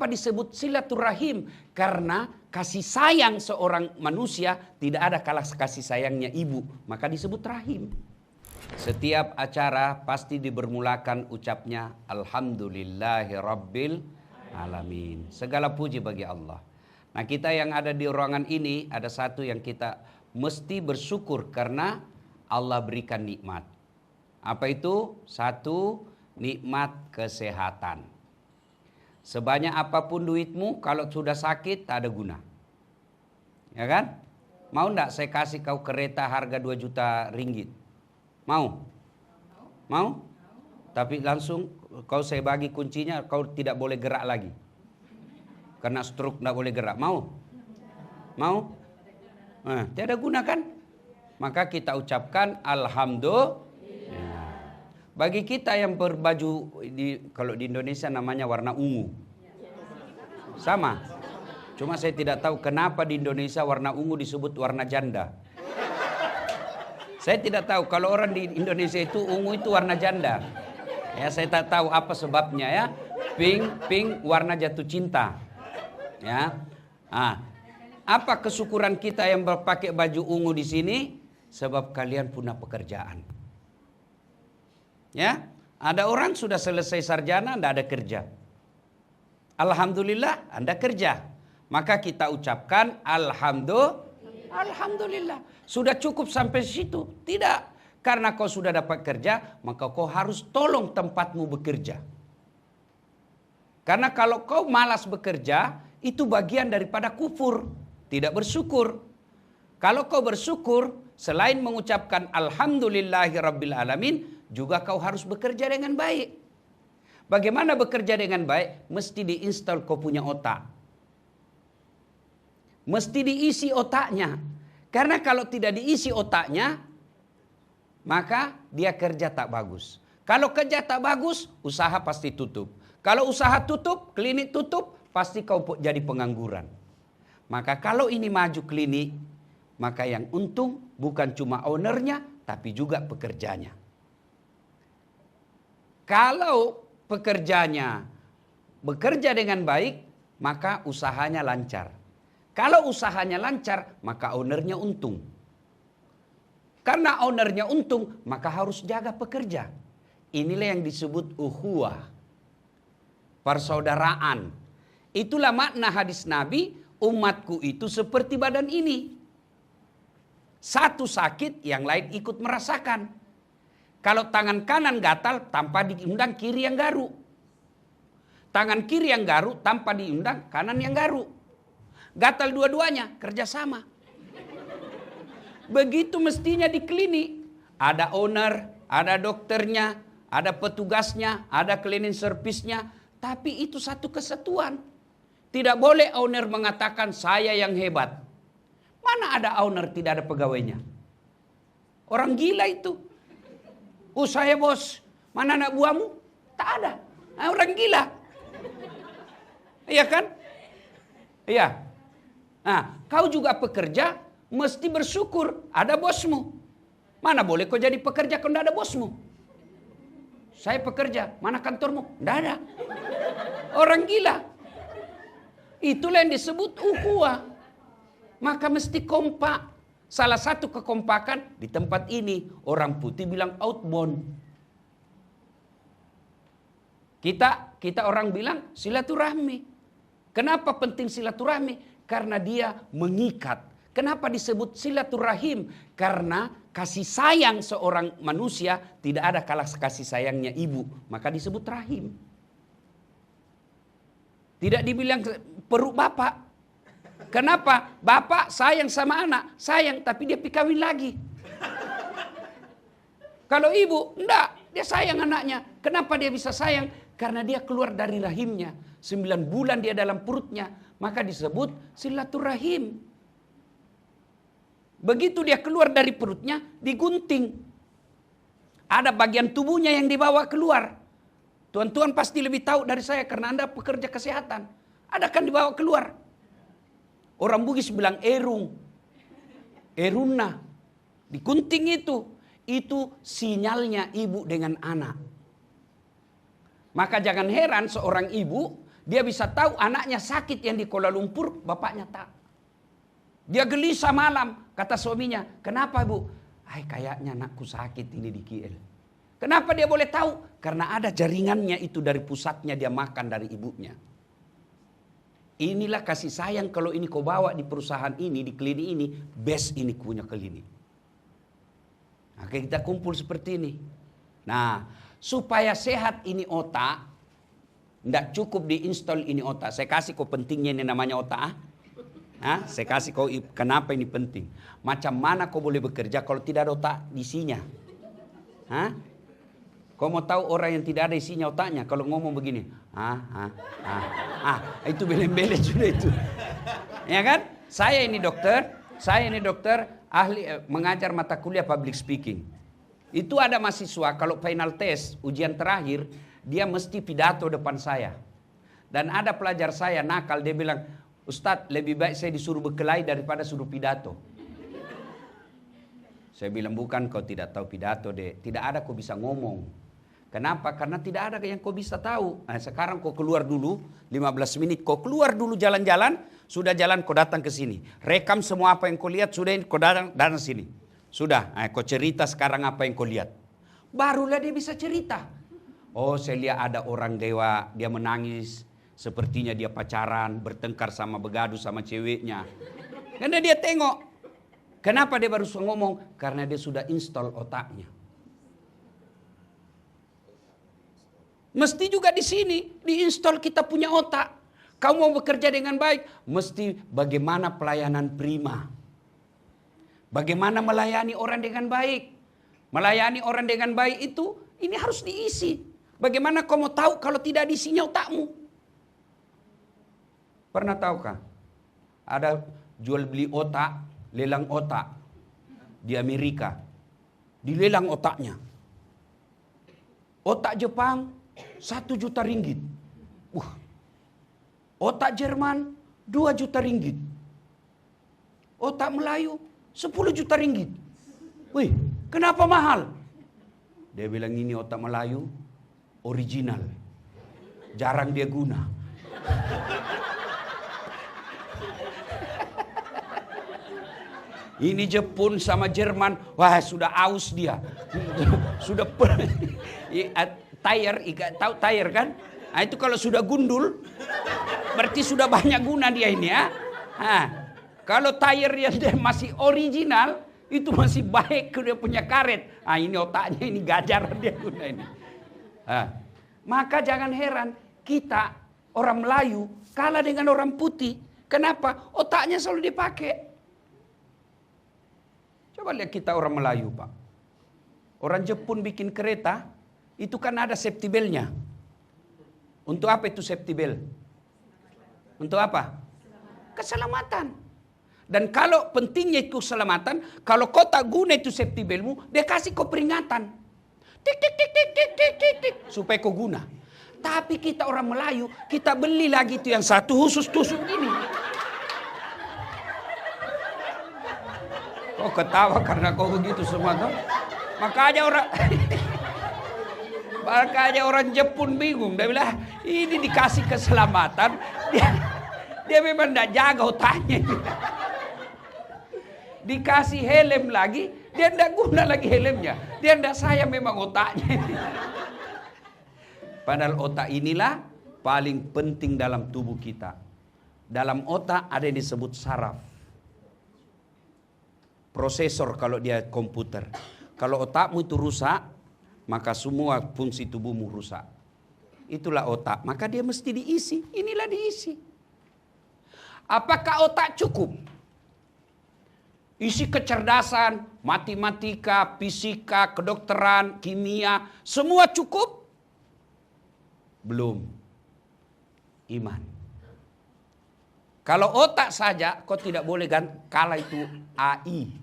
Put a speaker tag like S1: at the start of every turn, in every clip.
S1: Kenapa disebut silaturahim? Karena kasih sayang seorang manusia tidak ada kalah kasih sayangnya ibu. Maka disebut rahim. Setiap acara pasti dibermulakan ucapnya Alhamdulillahirabbil alamin. Segala puji bagi Allah. Nah, kita yang ada di ruangan ini ada satu yang kita mesti bersyukur karena Allah berikan nikmat. Apa itu? Satu, nikmat kesehatan. Sebanyak apapun duitmu, kalau sudah sakit tak ada guna. Ya kan? Mau enggak saya kasih kau kereta harga 2 juta ringgit? Mau? Mau? Tapi langsung kau saya bagi kuncinya, kau tidak boleh gerak lagi. Karena stroke tidak boleh gerak. Mau? Mau? Tiada guna kan? Maka kita ucapkan Alhamdulillah. Bagi kita yang berbaju, kalau di Indonesia namanya warna ungu. Sama. Cuma saya tidak tahu kenapa di Indonesia warna ungu disebut warna janda. Saya tidak tahu kalau orang di Indonesia itu ungu itu warna janda. Ya, saya tak tahu apa sebabnya ya. Pink warna jatuh cinta. Ya. Apa kesyukuran kita yang berpakai baju ungu di sini? Sebab kalian punya pekerjaan. Ya, ada orang sudah selesai sarjana, tidak ada kerja. Alhamdulillah, Anda kerja. Maka kita ucapkan Alhamdulillah. Sudah cukup sampai situ? Tidak. Karena kau sudah dapat kerja, maka kau harus tolong tempatmu bekerja. Karena kalau kau malas bekerja, itu bagian daripada kufur. Tidak bersyukur. Kalau kau bersyukur, selain mengucapkan Alhamdulillahirabbil alamin, juga kau harus bekerja dengan baik. Bagaimana bekerja dengan baik? Mesti diinstal kau punya otak. Mesti diisi otaknya. Karena kalau tidak diisi otaknya, maka dia kerja tak bagus. Kalau kerja tak bagus, usaha pasti tutup. Kalau usaha tutup, klinik tutup, pasti kau jadi pengangguran. Maka kalau ini maju klinik, maka yang untung bukan cuma ownernya, tapi juga pekerjanya. Kalau pekerjanya bekerja dengan baik, maka usahanya lancar. Kalau usahanya lancar, maka ownernya untung. Karena ownernya untung, maka harus jaga pekerja. Inilah yang disebut ukhuwah, persaudaraan. Itulah makna hadis Nabi, umatku itu seperti badan ini. Satu sakit, yang lain ikut merasakan. Kalau tangan kanan gatal, tanpa diundang kiri yang garuk. Tangan kiri yang garuk, tanpa diundang kanan yang garuk. Gatal dua-duanya, kerjasama. Begitu mestinya di klinik. Ada owner, ada dokternya, ada petugasnya, ada cleaning service-nya. Tapi itu satu kesatuan. Tidak boleh owner mengatakan saya yang hebat. Mana ada owner tidak ada pegawainya? Orang gila itu. Saya bos, mana anak buahmu? Tak ada. Orang gila. Iya kan? Iya. Nah, kau juga pekerja, mesti bersyukur ada bosmu. Mana boleh kau jadi pekerja kalau tidak ada bosmu? Saya pekerja, mana kantormu? Tidak ada. Orang gila. Itulah yang disebut ukhuwah. Maka mesti kompak. Salah satu kekompakan di tempat ini, orang putih bilang outbound. Kita orang bilang silaturahmi. Kenapa penting silaturahmi? Karena dia mengikat. Kenapa disebut silaturahim? Karena kasih sayang seorang manusia tidak ada kalah kasih sayangnya ibu. Maka disebut rahim. Tidak dibilang perut bapak. Kenapa? Bapak sayang sama anak. Sayang, tapi dia pergi kawin lagi. Kalau ibu, enggak. Dia sayang anaknya. Kenapa dia bisa sayang? Karena dia keluar dari rahimnya. 9 bulan dia dalam perutnya. Maka disebut silaturahim. Begitu dia keluar dari perutnya, digunting. Ada bagian tubuhnya yang dibawa keluar. Tuan-tuan pasti lebih tahu dari saya karena Anda pekerja kesehatan. Ada kan dibawa keluar. Orang Bugis bilang erung. Eruna. Digunting itu. Itu sinyalnya ibu dengan anak. Maka jangan heran seorang ibu Dia bisa tahu anaknya sakit yang di Kuala Lumpur, bapaknya tak. Dia gelisah malam, kata suaminya, kenapa bu? Kayaknya anakku sakit ini di KL. Kenapa dia boleh tahu? Karena ada jaringannya itu dari pusatnya dia makan dari ibunya. Inilah kasih sayang kalau ini kau bawa di perusahaan ini, di klinik ini, best ini punya klinik. Nah, kita kumpul seperti ini. Nah, supaya sehat ini otak, tidak cukup diinstal ini otak. Saya kasih kau pentingnya ini namanya otak. Saya kasih kau kenapa ini penting. Macam mana kau boleh bekerja kalau tidak ada otak isinya? Kau mau tahu orang yang tidak ada isinya otaknya kalau ngomong begini, itu beleng-beleng sudah itu, ya kan? Saya ini dokter, ahli mengajar mata kuliah public speaking. Itu ada mahasiswa kalau final test ujian terakhir dia mesti pidato depan saya. Dan ada pelajar saya nakal, dia bilang, Ustadz lebih baik saya disuruh berkelahi daripada suruh pidato. Saya bilang bukan kau tidak tahu pidato deh, tidak ada kau bisa ngomong. Kenapa? Karena tidak ada yang kau bisa tahu. Nah, sekarang kau keluar dulu 15 menit, kau keluar dulu jalan-jalan, sudah jalan kau datang ke sini. Rekam semua apa yang kau lihat, sudah kau datang sini. Sudah, kau cerita sekarang apa yang kau lihat. Barulah dia bisa cerita. Oh, saya lihat ada orang dewa, dia menangis, sepertinya dia pacaran, bertengkar sama begadu sama ceweknya. Karena dia tengok. Kenapa dia baru ngomong? Karena dia sudah install otaknya. Mesti juga di sini diinstal kita punya otak. Kau mau bekerja dengan baik, mesti bagaimana pelayanan prima. Bagaimana melayani orang dengan baik. Melayani orang dengan baik itu, ini harus diisi. Bagaimana kau mau tahu kalau tidak diisinya otakmu? Pernah tahukah? Ada jual beli otak, lelang otak di Amerika. Dilelang otaknya. Otak Jepang 1 juta ringgit. Otak Jerman 2 juta ringgit. Otak Melayu 10 juta ringgit. Wih, kenapa mahal? Dia bilang ini otak Melayu original. Jarang dia guna. Ini Jepun sama Jerman, wah sudah aus dia. Sudah tire, tahu tire kan? Nah, itu kalau sudah gundul, berarti sudah banyak guna dia ini ya. Kalau tire yang dia masih original, itu masih baik dia punya karet. Ini otaknya ini gajar dia guna ini. Maka jangan heran kita orang Melayu kalah dengan orang putih. Kenapa? Otaknya selalu dipakai. Coba lihat kita orang Melayu, Pak. Orang Jepun bikin kereta, itu kan ada safety belt-nya. Untuk apa itu safety belt? Untuk apa? Keselamatan. Dan kalau pentingnya itu keselamatan, kalau kau tak guna itu safety belt-mu, dia kasih kau peringatan. Tik, tik, tik, tik, tik, tik, tik, tik, supaya kau guna. Tapi kita orang Melayu, kita beli lagi itu yang satu khusus tusuk gini. Kau ketawa karena kau begitu semua tuh. Makanya orang Jepun bingung. Dia bilang ini dikasih keselamatan. Dia memang tidak jaga otaknya. Dikasih helm lagi. Dia tidak guna lagi helmnya. Dia tidak sayang memang otaknya. Padahal otak inilah paling penting dalam tubuh kita. Dalam otak ada yang disebut saraf. Prosesor kalau dia komputer. Kalau otakmu itu rusak, maka semua fungsi tubuhmu rusak. Itulah otak. Maka dia mesti diisi. Inilah diisi. Apakah otak cukup? Isi kecerdasan, matematika, fisika, kedokteran, kimia, semua cukup? Belum. Iman. Kalau otak saja, kau tidak boleh kalah itu AI.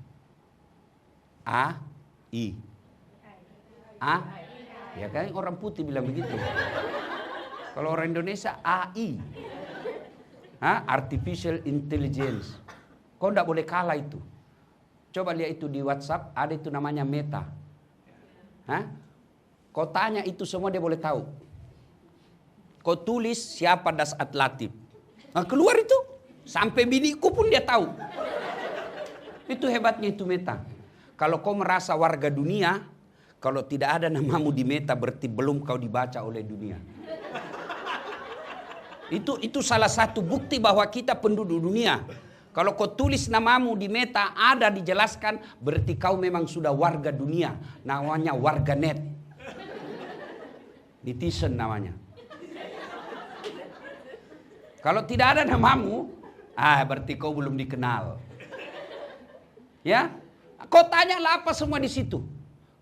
S1: Ya kan orang putih bilang begitu. Kalau orang Indonesia AI. Artificial Intelligence. Kau tidak boleh kalah itu. Coba lihat itu di WhatsApp, ada itu namanya Meta. Kau tanya itu semua dia boleh tahu. kau tulis siapa Dasat Latif. Nah, keluar itu. Sampai biniku pun dia tahu. Itu hebatnya itu meta. Kalau kau merasa warga dunia, kalau tidak ada namamu di meta berarti belum kau dibaca oleh dunia. Itu salah satu bukti bahwa kita penduduk dunia. Kalau kau tulis namamu di meta ada dijelaskan berarti kau memang sudah warga dunia. Namanya warga net. Netizen namanya. Kalau tidak ada namamu, berarti kau belum dikenal. Ya, kau tanyalah apa semua di situ.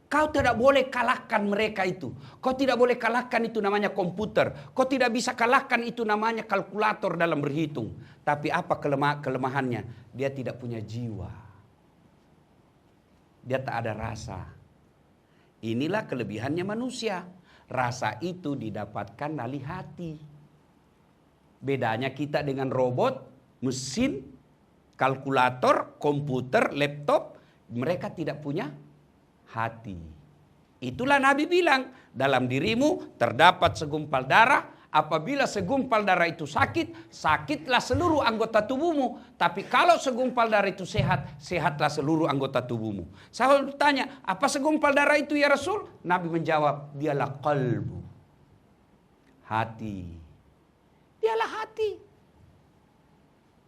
S1: Kau tidak boleh kalahkan mereka itu. Kau tidak boleh kalahkan itu namanya komputer. Kau tidak bisa kalahkan itu namanya kalkulator dalam berhitung. Tapi apa kelemahannya? Dia tidak punya jiwa. Dia tak ada rasa. Inilah kelebihannya manusia. Rasa itu didapatkan dari hati. Bedanya kita dengan robot, mesin, kalkulator, komputer, laptop. Mereka tidak punya hati. Itulah Nabi bilang, dalam dirimu terdapat segumpal darah. Apabila segumpal darah itu sakit, sakitlah seluruh anggota tubuhmu. Tapi kalau segumpal darah itu sehat, sehatlah seluruh anggota tubuhmu. Saya bertanya, apa segumpal darah itu ya Rasul? Nabi menjawab, dialah qalbu. Hati. Dialah hati.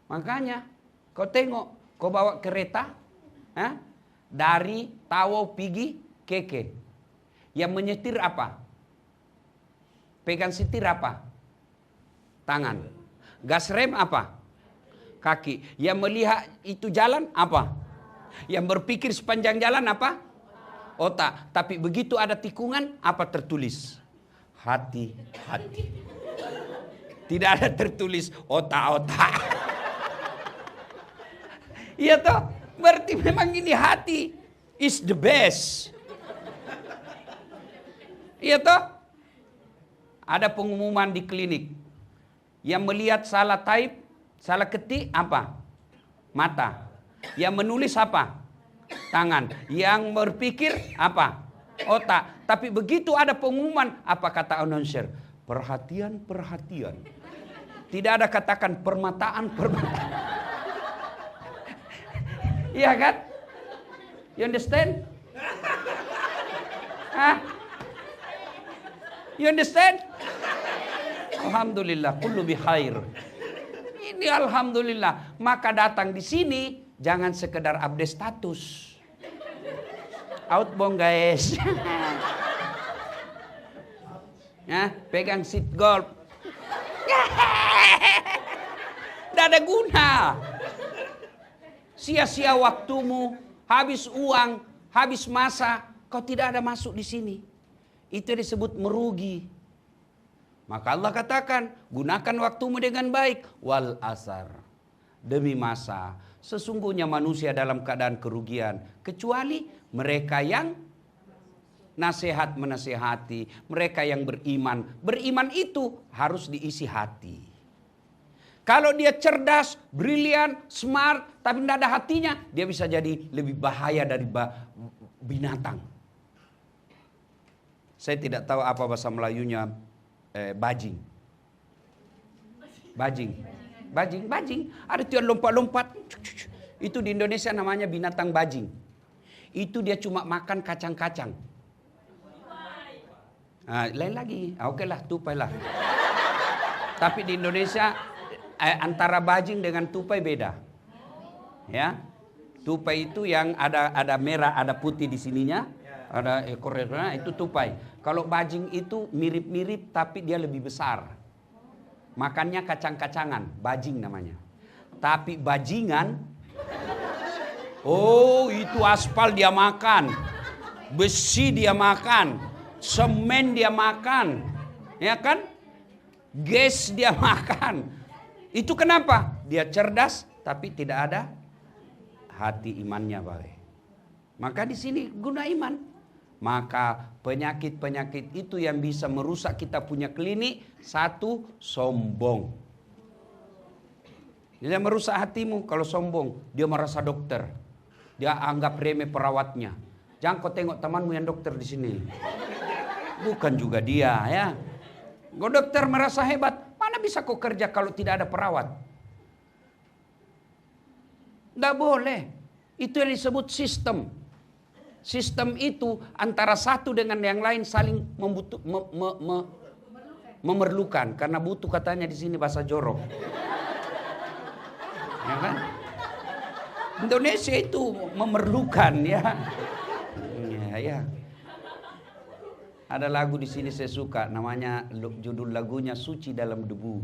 S1: Makanya, kau tengok, kau bawa kereta, dari Tawau pergi Keke. Yang menyetir apa? Pegang setir apa? Tangan. Gas rem apa? Kaki. Yang melihat itu jalan apa? Yang berpikir sepanjang jalan apa? Otak. Tapi begitu ada tikungan, apa tertulis? Hati. Tidak ada tertulis otak. Iya toh? Berarti memang ini hati is the best. Iya toh? Ada pengumuman di klinik. Yang melihat salah type, salah ketik apa? Mata. Yang menulis apa? Tangan. Yang berpikir apa? Otak. Tapi begitu ada pengumuman, apa kata announcer? Perhatian. Tidak ada katakan permataan. Iya kan? You understand? You understand? Alhamdulillah, kullu bi khair. Ini alhamdulillah. Maka datang di sini jangan sekedar update status. Outbound guys. Ya, pegang seat golf. Tidak ada guna. Sia-sia waktumu, habis uang, habis masa, kau tidak ada masuk di sini. Itu disebut merugi. Maka Allah katakan, gunakan waktumu dengan baik. Wal asar. Demi masa. Sesungguhnya manusia dalam keadaan kerugian. Kecuali mereka yang nasihat menasihati. Mereka yang beriman. Beriman itu harus diisi hati. Kalau dia cerdas, brilian, smart, tapi tidak ada hatinya, dia bisa jadi lebih bahaya dari binatang. Saya tidak tahu apa bahasa Melayunya bajing. Bajing. Ada tuh yang lompat-lompat. Itu di Indonesia namanya binatang bajing. Itu dia cuma makan kacang-kacang. Lain lagi. Oke lah, tupai lah. Tapi di Indonesia antara bajing dengan tupai beda. Ya. Tupai itu yang ada merah, ada putih di sininya. Ada ekornya, itu tupai. Kalau bajing itu mirip-mirip tapi dia lebih besar. Makannya kacang-kacangan, bajing namanya. Tapi bajingan, itu aspal dia makan. Besi dia makan. Semen dia makan. Ya kan? Gas dia makan. Itu kenapa? Dia cerdas tapi tidak ada hati imannya, Pak. Maka di sini guna iman. Maka penyakit-penyakit itu yang bisa merusak kita punya klinik. Satu, sombong. Dia merusak hatimu kalau sombong. Dia merasa dokter. Dia anggap remeh perawatnya. Jangan kau tengok temanmu yang dokter di sini. Bukan juga dia ya. Kau dokter merasa hebat, mana bisa kau kerja kalau tidak ada perawat? Tidak boleh. Itu yang disebut sistem. Sistem itu antara satu dengan yang lain saling memerlukan. Karena butuh katanya di sini bahasa jorok. Ya kan? Indonesia itu memerlukan ya. Ya. Ada lagu di sini saya suka, namanya judul lagunya Suci Dalam Debu.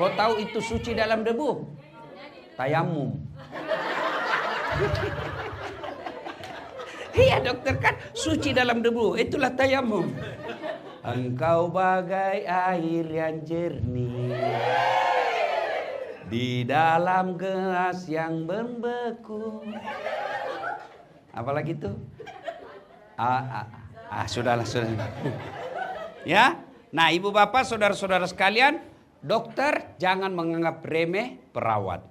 S1: Kau tahu itu suci dalam debu? Tayamum. Iya dokter kan suci dalam debu, itulah tayamum. Engkau bagai air yang jernih di dalam gelas yang membeku. Apalagi itu? Sudahlah. Ya, nah ibu bapak saudara-saudara sekalian, dokter jangan menganggap remeh perawat.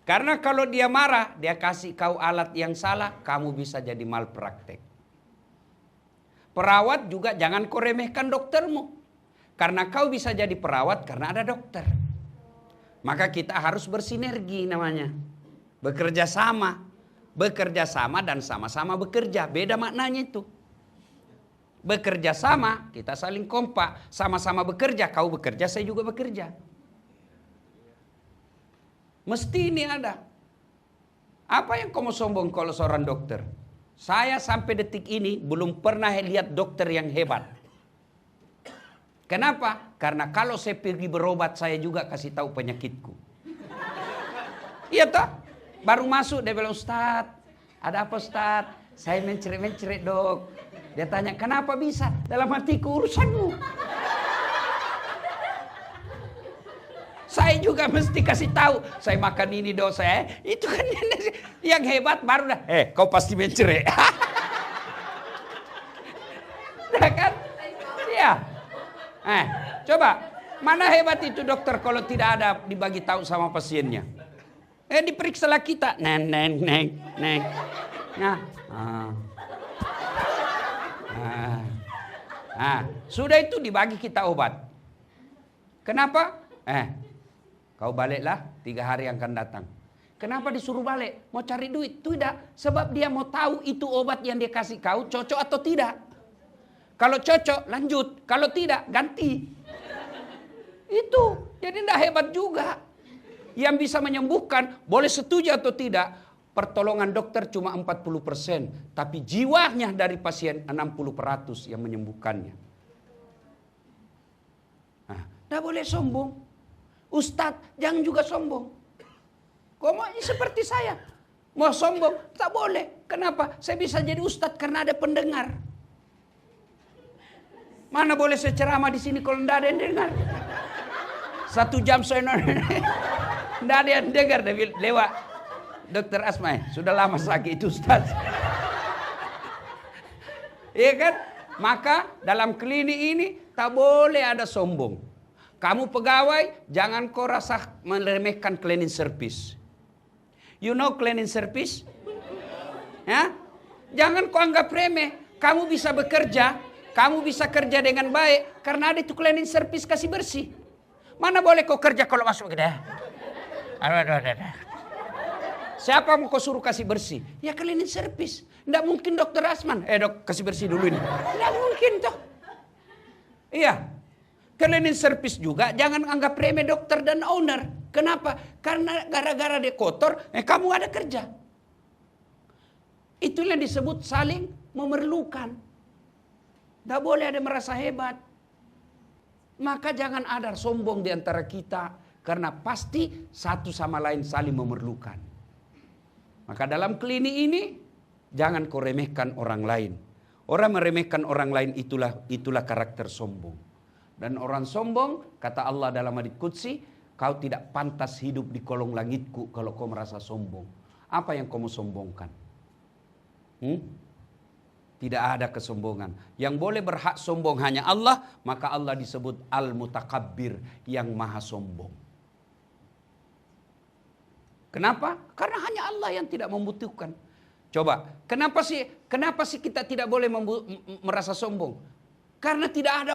S1: Karena kalau dia marah, dia kasih kau alat yang salah, kamu bisa jadi malpraktek. Perawat juga jangan kau remehkan doktermu. Karena kau bisa jadi perawat karena ada dokter. Maka kita harus bersinergi namanya. Bekerja sama. Bekerja sama dan sama-sama bekerja. Beda maknanya itu. Bekerja sama, kita saling kompak. Sama-sama bekerja, kau bekerja, saya juga bekerja. Mesti ini ada. Apa yang kau mau sombong kalau seorang dokter? Saya sampai detik ini belum pernah lihat dokter yang hebat. Kenapa? Karena kalau saya pergi berobat, saya juga kasih tahu penyakitku. Iya toh? Baru masuk dia bilang, Ustaz, ada apa Ustaz? Saya mencerit-mencerit dok. Dia tanya, kenapa bisa? Dalam hatiku urusanmu. Saya juga mesti kasih tahu. Saya makan ini dok saya. Itu kan yang hebat baru dah. Kau pasti mencerit. Nah kan? Iya. Coba. Mana hebat itu dokter kalau tidak ada dibagi tahu sama pasiennya. Diperiksalah kita. Neng. Sudah itu dibagi kita obat. Kenapa? Kau baliklah 3 hari yang akan datang. Kenapa disuruh balik? Mau cari duit? Tidak. Sebab dia mau tahu itu obat yang dia kasih kau cocok atau tidak. Kalau cocok lanjut. Kalau tidak ganti. Itu. Jadi tidak hebat juga. Yang bisa menyembuhkan boleh setuju atau tidak. Pertolongan dokter cuma 40%. Tapi jiwanya dari pasien 60% yang menyembuhkannya. Tidak boleh sombong. Ustadz jangan juga sombong. Kau mau seperti saya. Mau sombong? Tak boleh. Kenapa? Saya bisa jadi ustadz karena ada pendengar. Mana boleh saya ceramah di sini kalau tidak ada yang dengar. 1 jam saya tidak ada yang dengar. Lewat Dokter Asma, sudah lama sakit itu Ustaz. Iya kan? Maka dalam klinik ini tak boleh ada sombong. Kamu pegawai, jangan kau rasa meremehkan cleaning service. You know cleaning service? Ya? Jangan kau anggap remeh. Kamu bisa bekerja, kamu bisa kerja dengan baik karena ada itu cleaning service kasih bersih. Mana boleh kau kerja kalau masuk gitu ya? Siapa mau kau suruh kasih bersih? Ya cleaning service. Tidak mungkin Dokter Asman. Dok, kasih bersih dulu ini. Tidak mungkin toh. Iya. Cleaning service juga jangan anggap remeh dokter dan owner. Kenapa? Karena gara-gara dia kotor, kamu ada kerja. Itulah yang disebut saling memerlukan. Tidak boleh ada merasa hebat. Maka jangan ada sombong di antara kita. Karena pasti satu sama lain saling memerlukan. Maka dalam klinik ini jangan kau remehkan orang lain. Orang meremehkan orang lain itulah karakter sombong. Dan orang sombong, kata Allah dalam hadits qudsi, kau tidak pantas hidup di kolong langitku kalau kau merasa sombong. Apa yang kau mau sombongkan? Tidak ada kesombongan. Yang boleh berhak sombong hanya Allah, maka Allah disebut Al-Mutakabbir, yang maha sombong. Kenapa? Karena hanya Allah yang tidak membutuhkan. Coba, kenapa sih kita tidak boleh merasa sombong? Karena tidak ada